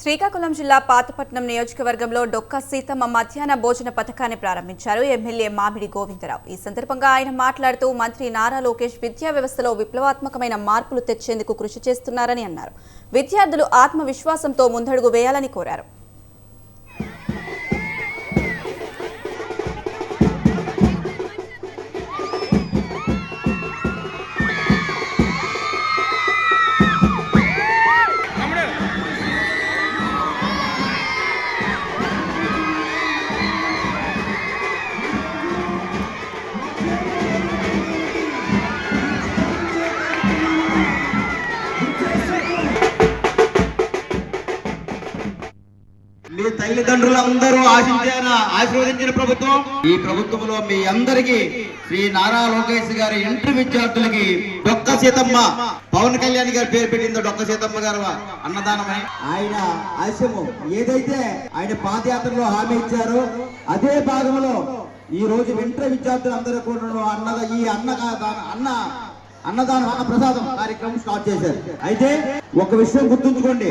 శ్రీకాకుళం జిల్లా పాతపట్నం నియోజకవర్గంలో డొక్క సీతమ్మ మధ్యాహ్న భోజన పథకాన్ని ప్రారంభించారు ఎమ్మెల్యే మామిడి గోవిందరావు. ఈ సందర్భంగా ఆయన మాట్లాడుతూ మంత్రి నారా లోకేష్ విద్యా వ్యవస్థలో విప్లవాత్మకమైన మార్పులు తెచ్చేందుకు కృషి చేస్తున్నారని అన్నారు. విద్యార్థులు ఆత్మవిశ్వాసంతో ముందడుగు వేయాలని కోరారు. మీ తల్లిదండ్రులందరూ ఆశీర్వదించిన ప్రభుత్వం. ఈ ప్రభుత్వంలో మీ అందరికీ శ్రీ నారా లోకేష్ గారి ఇంటర్ విద్యార్థులకి డొక్క సీతమ్మ, పవన్ కళ్యాణ్ గారి పేరు పెట్టిందో డొక్క సీతమ్మ గారు అన్నదానమని ఆయన ఆశయము ఏదైతే ఆయన పాదయాత్రలో హామీ ఇచ్చారో అదే భాగంలో ఈ రోజు ఇంటర్ విద్యార్థులందరూ కూడా ఈ అన్నదానం అన్న ప్రసాదం కార్యక్రమం స్టార్ట్ చేశారు. అయితే ఒక విషయం గుర్తుంచుకోండి,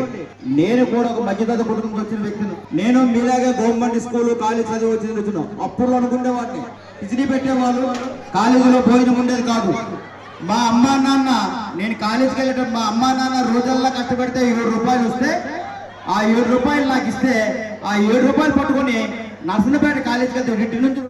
నేను కూడా ఒక మధ్యతరగతి కుటుంబం వచ్చిన వ్యక్తిని. నేను మీలాగే గవర్నమెంట్ స్కూల్ కాలేజ్ చదివి వచ్చిన అప్పుడు అనుకునేవాడిని, కిచిడి పెట్టేవాళ్ళు, కాలేజీలో భోజనం ఉండేది కాదు. మా అమ్మా నాన్న నేను కాలేజీకి వెళ్ళటం మా అమ్మా నాన్న రోజుల్లో కష్టపడితే 7 రూపాయలు వస్తే ఆ 7 రూపాయలు నాకు ఇస్తే ఆ 7 రూపాయలు పట్టుకొని నర్సనపేట కాలేజీకి వెళ్తే ఇంటి నుంచి